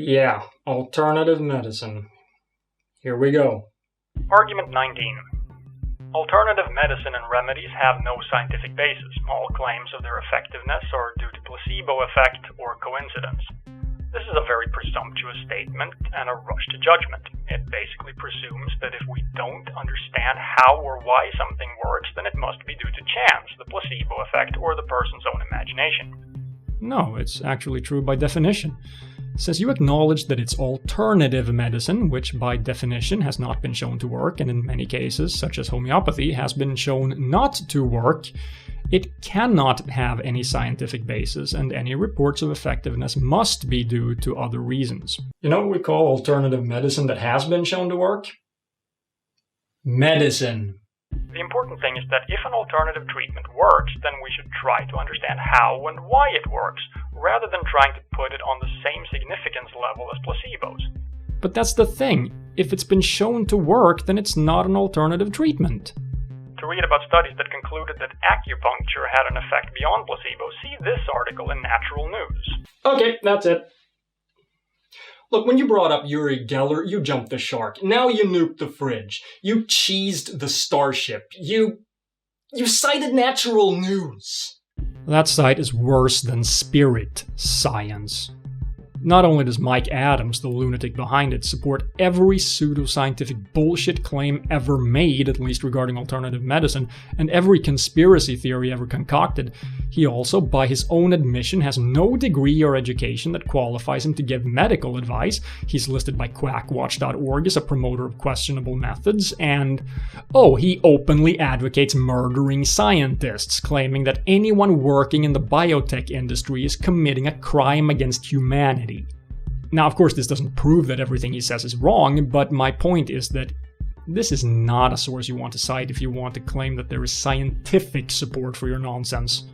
Yeah, alternative medicine. Here we go. Argument 19. Alternative medicine and remedies have no scientific basis. All claims of their effectiveness are due to placebo effect or coincidence. This is a very presumptuous statement and a rush to judgment. It basically presumes that if we don't understand how or why something works, then it must be due to chance, the placebo effect, or the person's own imagination. No, it's actually true by definition. Since you acknowledge that it's alternative medicine, which by definition has not been shown to work, and in many cases, such as homeopathy, has been shown not to work, it cannot have any scientific basis, and any reports of effectiveness must be due to other reasons. You know what we call alternative medicine that has been shown to work? Medicine. The important thing is that if an alternative treatment works, then we should try to understand how and why it works, rather than trying to put it on the same significance level as placebos. But that's the thing. If it's been shown to work, then it's not an alternative treatment. To read about studies that concluded that acupuncture had an effect beyond placebo, see this article in Natural News. Okay, that's it. Look, when you brought up Uri Geller, you jumped the shark. Now you nuked the fridge. You cheesed the starship. You cited Natural News. That site is worse than spirit science. Not only does Mike Adams, the lunatic behind it, support every pseudoscientific bullshit claim ever made, at least regarding alternative medicine, and every conspiracy theory ever concocted, he also, by his own admission, has no degree or education that qualifies him to give medical advice. He's listed by quackwatch.org as a promoter of questionable methods, and he openly advocates murdering scientists, claiming that anyone working in the biotech industry is committing a crime against humanity. Now, of course, this doesn't prove that everything he says is wrong, but my point is that this is not a source you want to cite if you want to claim that there is scientific support for your nonsense.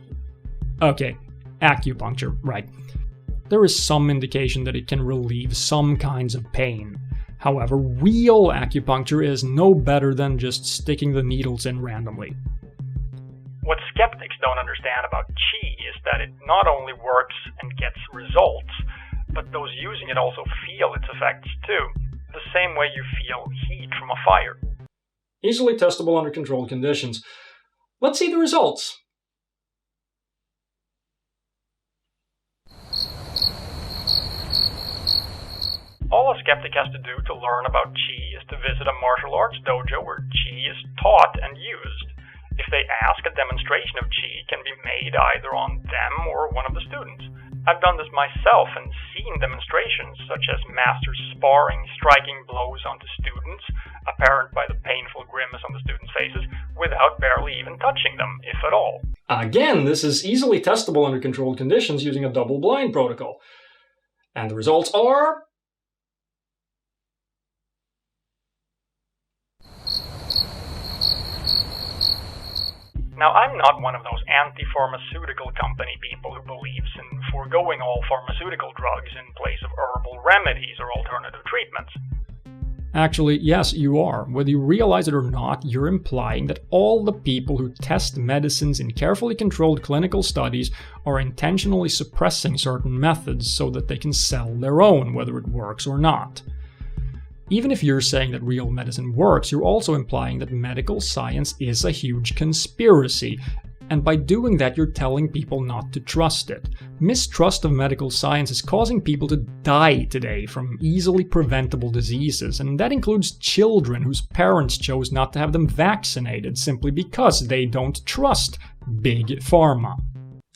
Okay, acupuncture, right. There is some indication that it can relieve some kinds of pain. However, real acupuncture is no better than just sticking the needles in randomly. What skeptics don't understand about Chi is that it not only works and gets results, but those using it also feel its effects too, the same way you feel heat from a fire. Easily testable under controlled conditions. Let's see the results. All a skeptic has to do to learn about Chi is to visit a martial arts dojo where Chi is taught and used. If they ask, a demonstration of Chi can be made either on them or one of the students. I've done this myself and seen demonstrations such as masters sparring, striking blows onto students, apparent by the painful grimace on the students' faces, without barely even touching them, if at all. Again, this is easily testable under controlled conditions using a double-blind protocol. And the results are... Now, I'm not one of those anti-pharmaceutical company people who believes in foregoing all pharmaceutical drugs in place of herbal remedies or alternative treatments. Actually, yes, you are. Whether you realize it or not, you're implying that all the people who test medicines in carefully controlled clinical studies are intentionally suppressing certain methods so that they can sell their own, whether it works or not. Even if you're saying that real medicine works, you're also implying that medical science is a huge conspiracy, and by doing that you're telling people not to trust it. Mistrust of medical science is causing people to die today from easily preventable diseases, and that includes children whose parents chose not to have them vaccinated simply because they don't trust Big Pharma.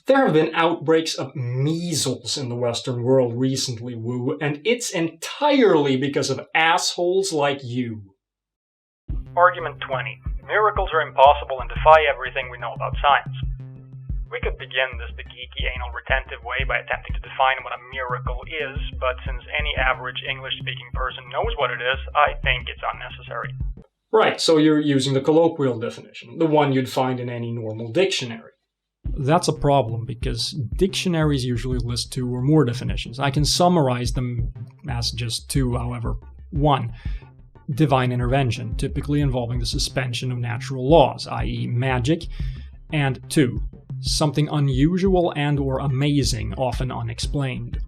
There have been outbreaks of measles in the Western world recently, Wu, and it's entirely because of assholes like you. Argument 20. Miracles are impossible and defy everything we know about science. We could begin this the geeky, anal, retentive way by attempting to define what a miracle is, but since any average English-speaking person knows what it is, I think it's unnecessary. Right, so you're using the colloquial definition, the one you'd find in any normal dictionary. That's a problem, because dictionaries usually list 2 or more definitions. I can summarize them as just 2, however. 1. Divine intervention, typically involving the suspension of natural laws, i.e. magic. And 2. Something unusual and or amazing, often unexplained.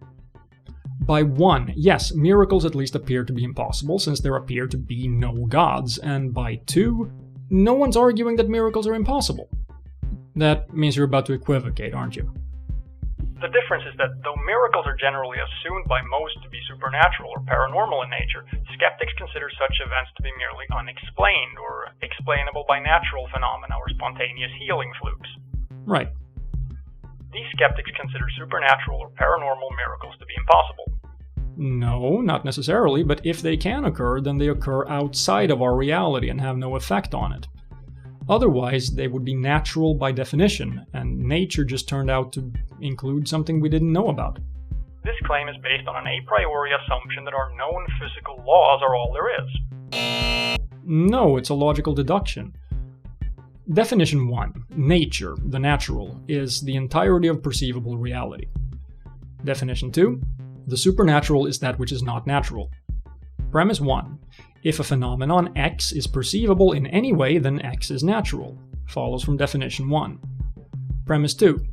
By 1, yes, miracles at least appear to be impossible since there appear to be no gods, and by 2, no one's arguing that miracles are impossible. That means you're about to equivocate, aren't you? The difference is that though miracles are generally assumed by most to be supernatural or paranormal in nature, skeptics consider such events to be merely unexplained or explainable by natural phenomena or spontaneous healing flukes. Right. These skeptics consider supernatural or paranormal miracles to be impossible. No, not necessarily, but if they can occur, then they occur outside of our reality and have no effect on it. Otherwise, they would be natural by definition, and nature just turned out to include something we didn't know about. This claim is based on an a priori assumption that our known physical laws are all there is. No, it's a logical deduction. Definition 1, nature, the natural, is the entirety of perceivable reality. Definition 2, the supernatural is that which is not natural. Premise 1, if a phenomenon X is perceivable in any way, then X is natural. Follows from definition 1. Premise 2,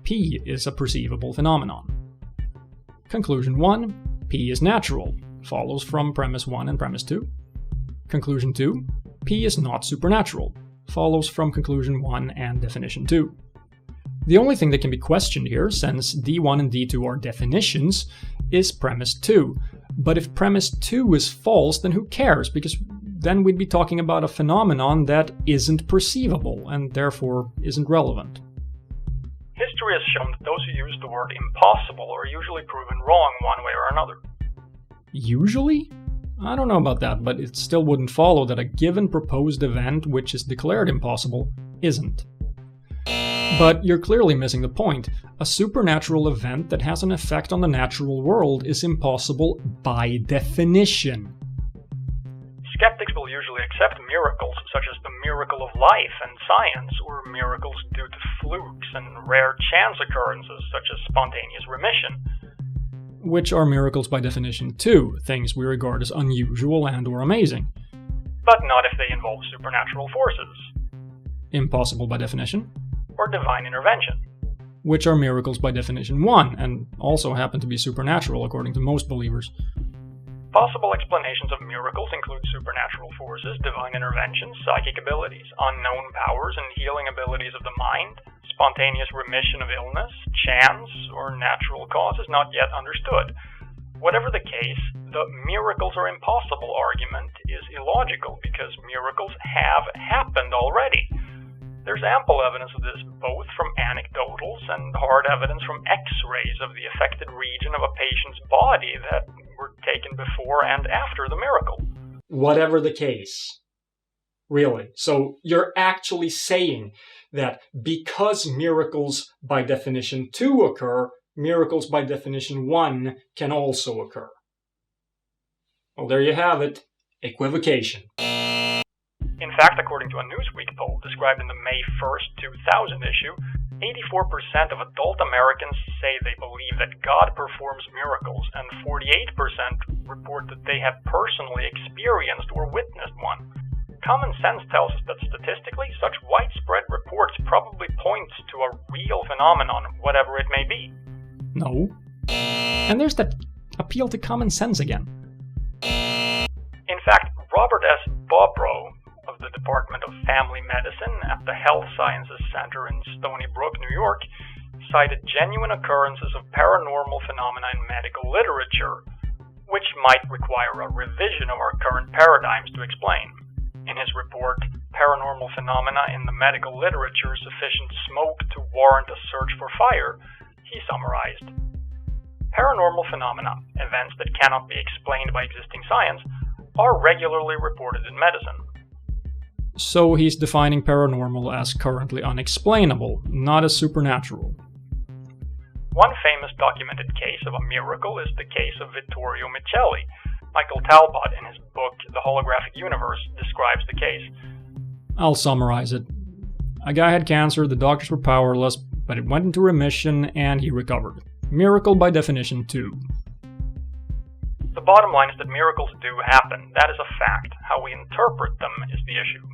P is a perceivable phenomenon. Conclusion 1, P is natural. Follows from premise 1 and premise 2. Conclusion 2, P is not supernatural. Follows from conclusion 1 and definition 2. The only thing that can be questioned here, since D1 and D2 are definitions, is premise 2. But if premise 2 is false, then who cares? Because then we'd be talking about a phenomenon that isn't perceivable, and therefore isn't relevant. History has shown that those who use the word impossible are usually proven wrong one way or another. Usually? I don't know about that, but it still wouldn't follow that a given proposed event which is declared impossible isn't. But you're clearly missing the point. A supernatural event that has an effect on the natural world is impossible by definition. Skeptics will usually accept miracles, such as the miracle of life and science, or miracles due to flukes and rare chance occurrences, such as spontaneous remission. Which are miracles by definition too, things we regard as unusual and or amazing. But not if they involve supernatural forces. Impossible by definition. Or divine intervention. Which are miracles by definition 1, and also happen to be supernatural according to most believers. Possible explanations of miracles include supernatural forces, divine interventions, psychic abilities, unknown powers and healing abilities of the mind, spontaneous remission of illness, chance, or natural causes not yet understood. Whatever the case, the miracles are impossible argument is illogical because miracles have happened already. There's ample evidence of this both from anecdotals and hard evidence from x-rays of the affected region of a patient's body that were taken before and after the miracle. Whatever the case. Really. So you're actually saying that because miracles by definition 2 occur, miracles by definition 1 can also occur. Well, there you have it. Equivocation. In fact, according to a Newsweek poll described in the May 1st, 2000 issue, 84% of adult Americans say they believe that God performs miracles, and 48% report that they have personally experienced or witnessed one. Common sense tells us that statistically, such widespread reports probably point to a real phenomenon, whatever it may be. No. And there's that appeal to common sense again. In fact, Robert S. Bobrow of the Department of Family Medicine at the Health Sciences Center in Stony Brook, New York, cited genuine occurrences of paranormal phenomena in medical literature, which might require a revision of our current paradigms to explain. In his report, Paranormal Phenomena in the Medical Literature Sufficient Smoke to Warrant a Search for Fire, he summarized, paranormal phenomena, events that cannot be explained by existing science, are regularly reported in medicine. So he's defining paranormal as currently unexplainable, not as supernatural. One famous documented case of a miracle is the case of Vittorio Miceli. Michael Talbot, in his book The Holographic Universe, describes the case. I'll summarize it. A guy had cancer, the doctors were powerless, but it went into remission and he recovered. Miracle by definition 2. The bottom line is that miracles do happen. That is a fact. How we interpret them is the issue.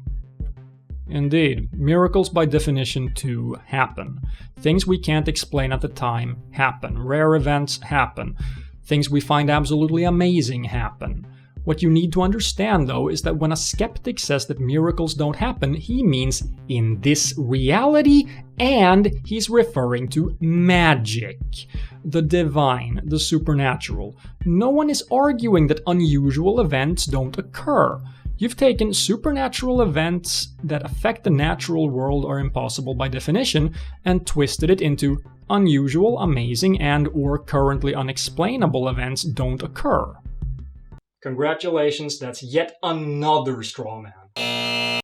Indeed, miracles by definition 2 happen. Things we can't explain at the time happen. Rare events happen. things we find absolutely amazing happen. What you need to understand, though, is that when a skeptic says that miracles don't happen, he means in this reality, and he's referring to magic. The divine, the supernatural. No one is arguing that unusual events don't occur. You've taken supernatural events that affect the natural world are impossible by definition and twisted it into unusual, amazing, and/or currently unexplainable events don't occur. Congratulations, that's yet another straw man.